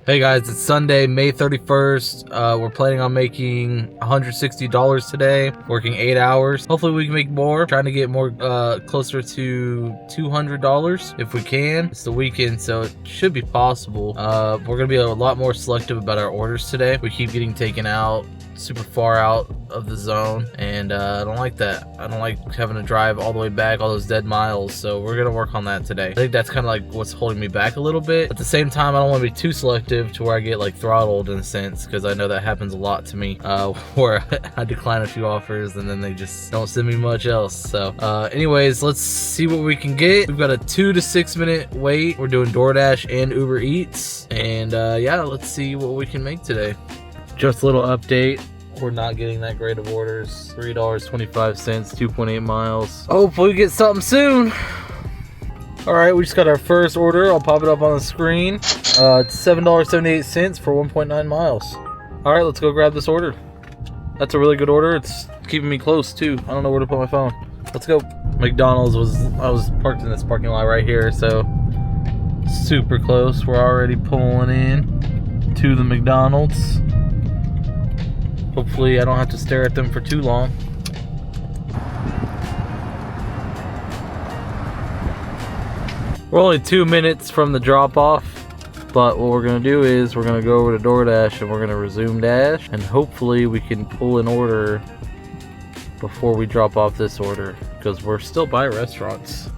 Hey guys, it's Sunday, May 31st. We're planning on making $160 today, working 8 hours. Hopefully we can make more, trying to get more closer to $200 if we can. It's the weekend, so it should be possible. We're gonna be a lot more selective about our orders today. We keep getting taken out super far out of the zone, and I don't like that. I don't like having to drive all the way back, all those dead miles, so we're gonna work on that today. I think that's kind of like what's holding me back a little bit. At the same time, I don't want to be too selective to where I get like throttled in a sense, because I know that happens a lot to me, where I decline a few offers and then they just don't send me much else. So anyways, let's see what we can get. We've got a 2 to 6 minute wait. We're doing DoorDash and Uber Eats, and yeah, let's see what we can make today. Just a little update. We're not getting that great of orders. $3.25, 2.8 miles. Hopefully we get something soon. All right, we just got our first order. I'll pop it up on the screen. It's $7.78 for 1.9 miles. All right, let's go grab this order. That's a really good order. It's keeping me close too. I don't know where to put my phone. Let's go. McDonald's I was parked in this parking lot right here, so super close. We're already pulling in to the McDonald's. Hopefully I don't have to stare at them for too long. We're only 2 minutes from the drop off, but what we're gonna do is we're gonna go over to DoorDash and we're gonna resume dash, and hopefully we can pull an order before we drop off this order, because we're still by restaurants.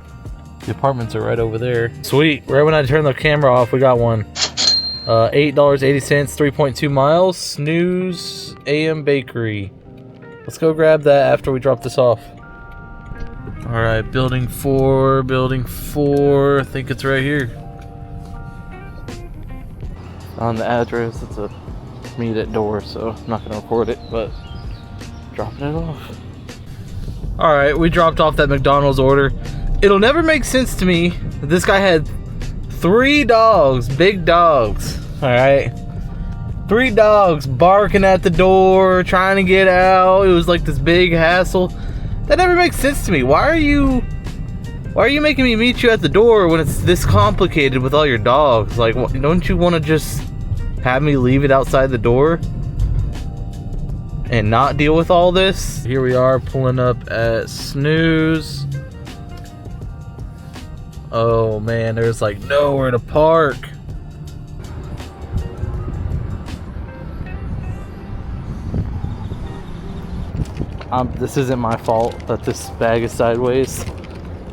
The apartments are right over there. Sweet, right when I turn the camera off, we got one. $8.80, 3.2 miles, Snooze AM Bakery. Let's go grab that after we drop this off. All right, building 4, I think it's right here. On the address, it's a meet at door, so I'm not gonna record it, but dropping it off. All right, we dropped off that McDonald's order. It'll never make sense to me that this guy had 3 dogs, big dogs, all right? 3 dogs barking at the door, trying to get out. It was like this big hassle. That never makes sense to me. Why are you making me meet you at the door when it's this complicated with all your dogs? Like, don't you want to just have me leave it outside the door and not deal with all this? Here we are pulling up at Snooze. Oh man, there's like nowhere to park. This isn't my fault that this bag is sideways.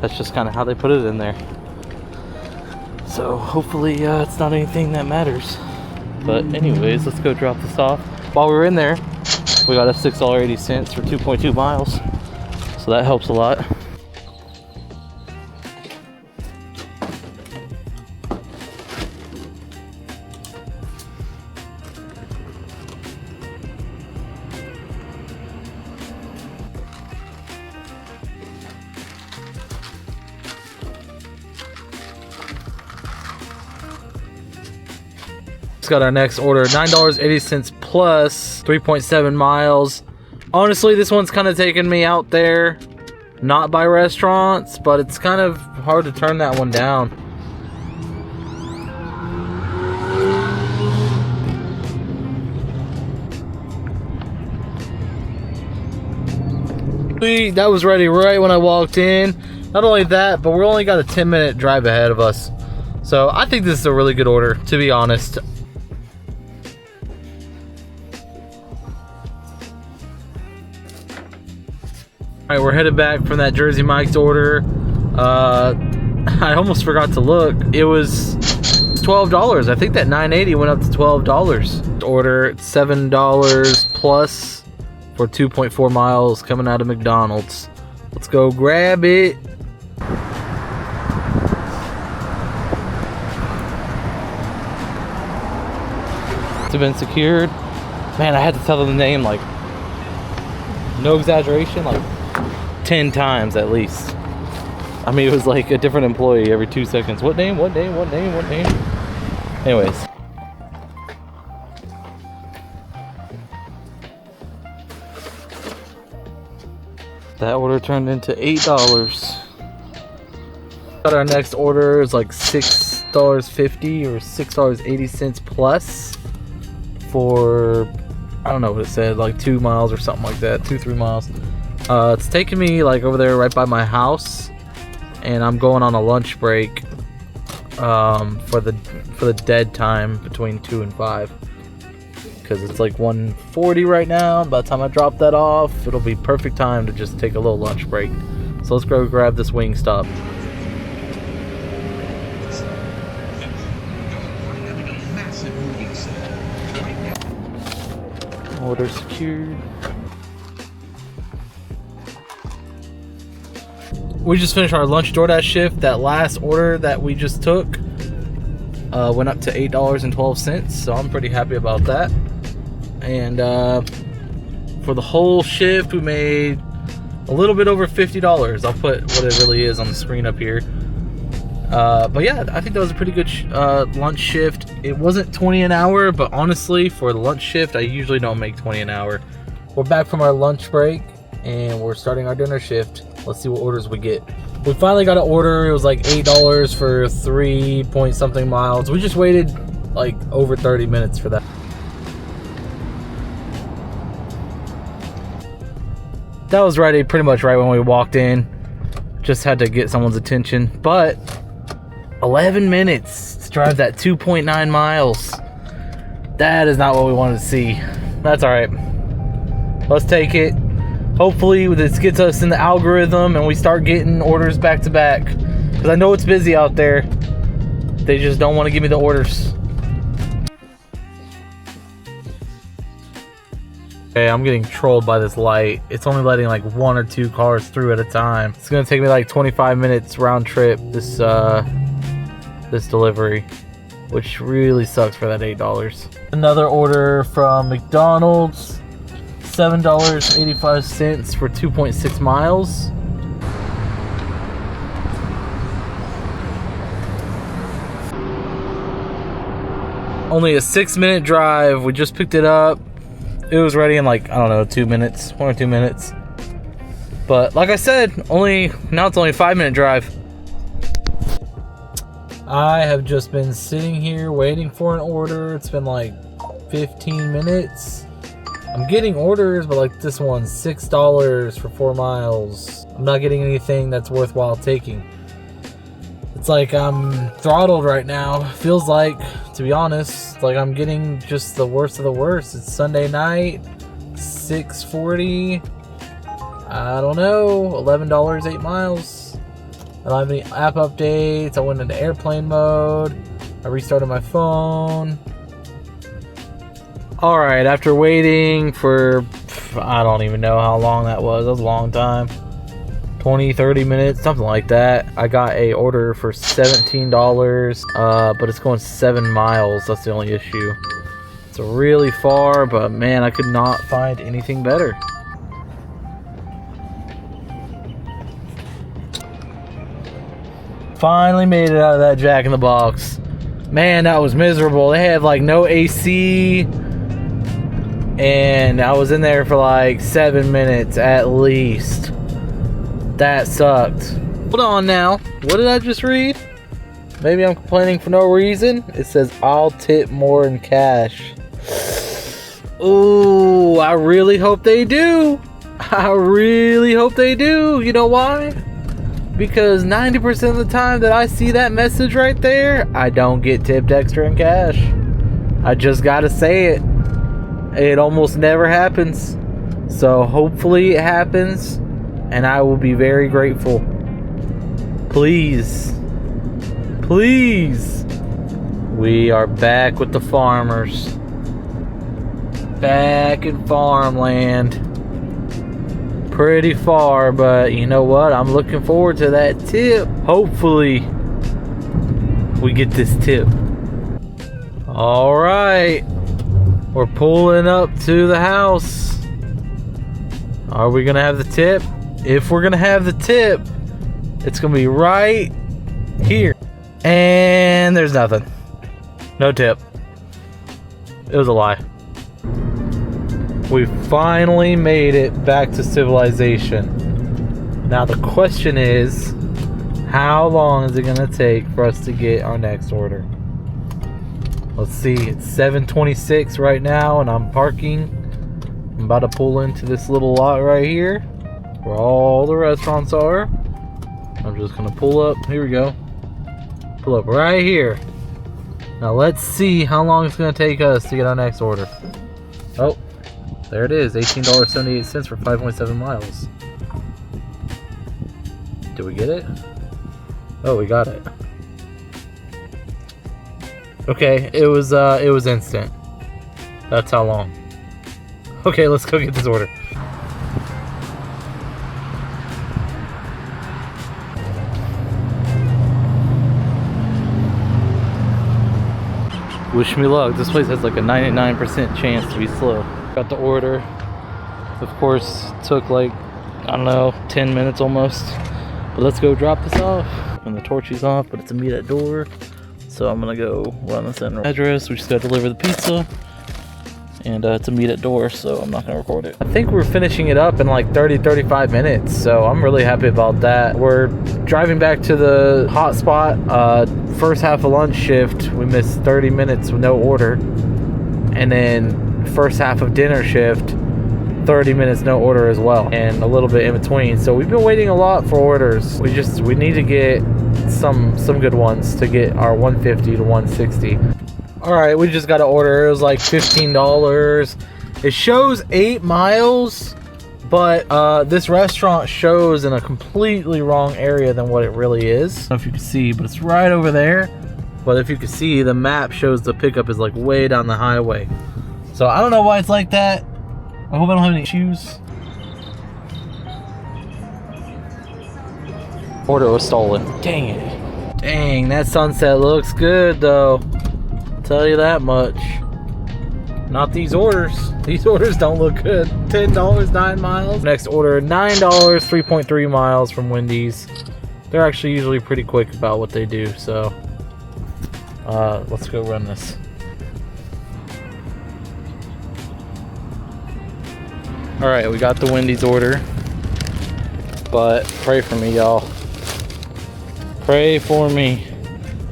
That's just kind of how they put it in there. So hopefully it's not anything that matters. But anyways, let's go drop this off. While we were in there, we got a $6.80 for 2.2 miles. So that helps a lot. Got our next order, $9.80 plus 3.7 miles. Honestly, this one's kind of taking me out there, not by restaurants, but it's kind of hard to turn that one down. That was ready right when I walked in. Not only that, but we're only got a 10-minute drive ahead of us. So I think this is a really good order, to be honest. All right, we're headed back from that Jersey Mike's order. I almost forgot to look. It was $12. I think that $9.80 went up to $12. Order $7 plus for 2.4 miles coming out of McDonald's. Let's go grab it. It's been secured. Man, I had to tell them the name, like, no exaggeration, like 10 times at least. I mean, it was like a different employee every 2 seconds. What name? What name? What name? What name? Anyways. That order turned into $8. Got our next order is like 6 $6.50 or $6.80 plus for, I don't know what it said, like 2 miles or something like that, 2-3 miles. It's taking me like over there right by my house, and I'm going on a lunch break for the dead time between 2 and 5, because it's like 1:40 right now. By the time I drop that off, it'll be perfect time to just take a little lunch break. So let's go grab this Wingstop. Order secured. We just finished our lunch DoorDash shift. That last order that we just took went up to $8.12, so I'm pretty happy about that. And for the whole shift, we made a little bit over $50. I'll put what it really is on the screen up here. But yeah, I think that was a pretty good lunch shift. It wasn't 20 an hour, but honestly, for the lunch shift, I usually don't make 20 an hour. We're back from our lunch break, and we're starting our dinner shift. Let's see what orders we get. We finally got an order. It was like $8 for 3 point something miles. We just waited like over 30 minutes for that. That was pretty much right when we walked in. Just had to get someone's attention. But 11 minutes to drive that 2.9 miles. That is not what we wanted to see. That's all right. Let's take it. Hopefully this gets us in the algorithm and we start getting orders back to back. Because I know it's busy out there. They just don't want to give me the orders. Okay, I'm getting trolled by this light. It's only letting like 1 or 2 cars through at a time. It's gonna take me like 25 minutes round trip this delivery, which really sucks for that $8. Another order from McDonald's, $7.85 for 2.6 miles. Only a 6-minute drive. We just picked it up. It was ready in like, I don't know, 2 minutes, 1 or 2 minutes. But like I said, now it's only a 5-minute drive. I have just been sitting here waiting for an order. It's been like 15 minutes. I'm getting orders, but like this one's $6 for 4 miles. I'm not getting anything that's worthwhile taking. It's like I'm throttled right now. Feels like, to be honest, like I'm getting just the worst of the worst. It's Sunday night, 6:40. I don't know, $11, 8 miles. I don't have any app updates. I went into airplane mode. I restarted my phone. All right, after waiting for, I don't even know how long that was. That was a long time. 20, 30 minutes, something like that. I got a order for $17, but it's going 7 miles. That's the only issue. It's really far, but man, I could not find anything better. Finally made it out of that Jack in the Box. Man, that was miserable. They had like no AC, and I was in there for like 7 minutes at least. That sucked. Hold on now. What did I just read? Maybe I'm complaining for no reason. It says, I'll tip more in cash. Ooh, I really hope they do. I really hope they do. You know why? Because 90% of the time that I see that message right there, I don't get tipped extra in cash. I just gotta say it. It almost never happens. So hopefully it happens, and I will be very grateful. Please. Please. We are back with the farmers. Back in farmland. Pretty far, but you know what? I'm looking forward to that tip. Hopefully, we get this tip. All right. We're pulling up to the house. Are we gonna have the tip? If we're gonna have the tip, it's gonna be right here. And there's nothing. No tip. It was a lie. We finally made it back to civilization. Now the question is, How long is it gonna take for us to get our next order? Let's see, it's 7:26 right now and I'm parking. I'm about to pull into this little lot right here where all the restaurants are. I'm just gonna pull up, here we go. Pull up right here. Now let's see how long it's gonna take us to get our next order. Oh, there it is, $18.78 for 5.7 miles. Did we get it? Oh, we got it. Okay, it was instant. That's how long. Okay, let's go get this order. Wish me luck. This place has like a 99% chance to be slow. Got the order. Of course, took like, I don't know, 10 minutes almost. But let's go drop this off. And the torch is off, but it's a meet at door. So I'm gonna go run the center address. We just gotta deliver the pizza. And it's a meet at door, so I'm not gonna record it. I think we're finishing it up in like 30-35 minutes, so I'm really happy about that. We're driving back to the hot spot. First half of lunch shift, we missed 30 minutes with no order. And then first half of dinner shift, 30 minutes no order as well, and a little bit in between. So we've been waiting a lot for orders. We need to get some good ones to get our 150 to 160. All right, we just got an order. It was like $15. It shows 8 miles, but this restaurant shows in a completely wrong area than what it really is. I don't know if you can see, but it's right over there. But if you can see, the map shows the pickup is like way down the highway. So I don't know why it's like that. I hope I don't have any issues. Order was stolen. Dang it. Dang, that sunset looks good though. I'll tell you that much. Not these orders. These orders don't look good. $10, 9 miles. Next order, $9, 3.3 miles from Wendy's. They're actually usually pretty quick about what they do, so let's go run this. Alright, we got the Wendy's order, but pray for me, y'all. Pray for me.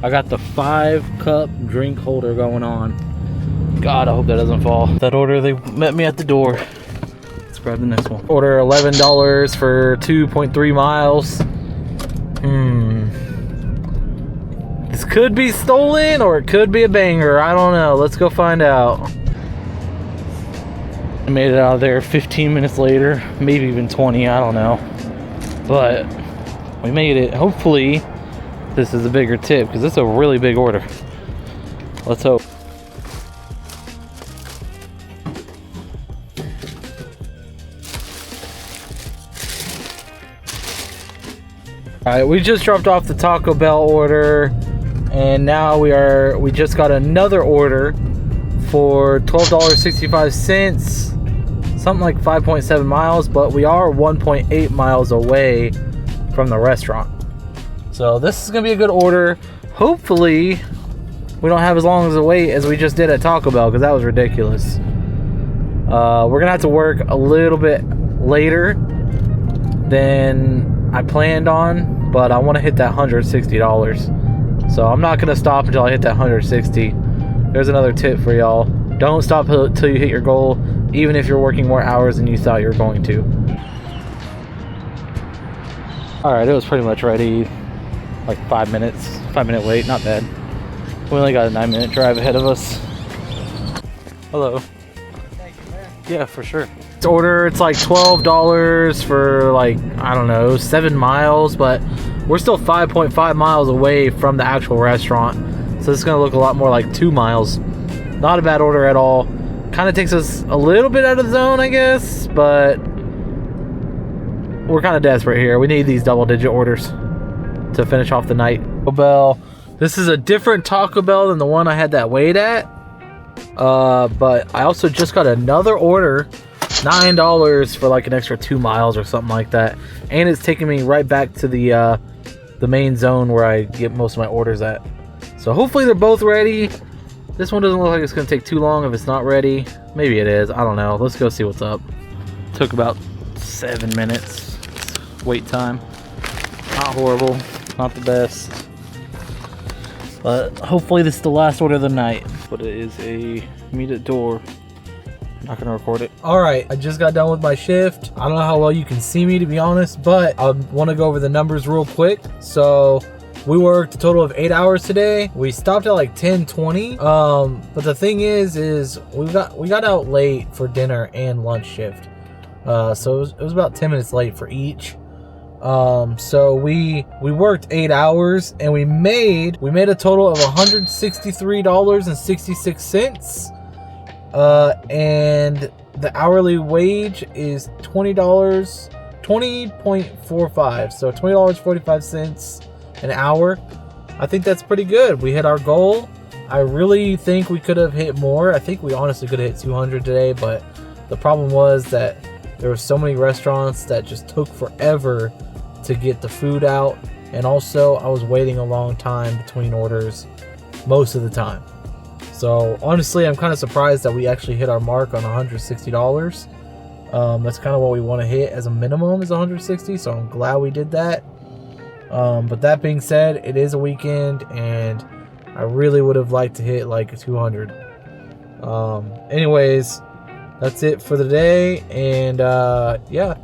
I got the 5-cup drink holder going on. God, I hope that doesn't fall. That order, they met me at the door. Let's grab the next one. Order $11 for 2.3 miles. This could be stolen or it could be a banger. I don't know. Let's go find out. I made it out of there 15 minutes later, maybe even 20, I don't know. But we made it. Hopefully this is a bigger tip because this is a really big order. Let's hope. Alright, we just dropped off the Taco Bell order and now we just got another order for $12.65. Something like 5.7 miles, but we are 1.8 miles away from the restaurant. So this is gonna be a good order. Hopefully we don't have as long as a wait as we just did at Taco Bell, because that was ridiculous. We're gonna have to work a little bit later than I planned on, but I want to hit that $160. So I'm not gonna stop until I hit that 160. There's another tip for y'all. Don't stop until you hit your goal, even if you're working more hours than you thought you were going to. Alright, it was pretty much ready. Like 5 minutes. 5-minute wait, not bad. We only got a 9-minute drive ahead of us. Hello. Thank you, man. Yeah, for sure. This order, it's like $12 for like, I don't know, 7 miles, but we're still 5.5 miles away from the actual restaurant. So this is gonna look a lot more like 2 miles. Not a bad order at all. Kind of takes us a little bit out of the zone, I guess, but we're kind of desperate here. We need these double-digit orders to finish off the night. Taco Bell. This is a different Taco Bell than the one I had that wait at. But I also just got another order, $9 for like an extra 2 miles or something like that. And it's taking me right back to the main zone where I get most of my orders at. So hopefully they're both ready. This one doesn't look like it's going to take too long if it's not ready. Maybe it is. I don't know. Let's go see what's up. Took about 7 minutes wait time. Not horrible. Not the best. But hopefully this is the last order of the night. But it is a immediate door. I'm not gonna record it. All right, I just got done with my shift. I don't know how well you can see me, to be honest, but I want to go over the numbers real quick. So we worked a total of 8 hours today. We stopped at like 10:20. But the thing is we got out late for dinner and lunch shift. So it was about 10 minutes late for each. So we worked 8 hours and we made a total of $163.66. And the hourly wage is $20.45. So $20.45 an hour. I think that's pretty good. We hit our goal. I really think we could have hit more. I think we honestly could have hit 200 today, but the problem was that there were so many restaurants that just took forever to get the food out, and also I was waiting a long time between orders most of the time. So honestly, I'm kind of surprised that we actually hit our mark on $160. That's kind of what we want to hit as a minimum, is 160. So I'm glad we did that. But that being said, it is a weekend and I really would have liked to hit like 200. Anyways, that's it for the day, and yeah.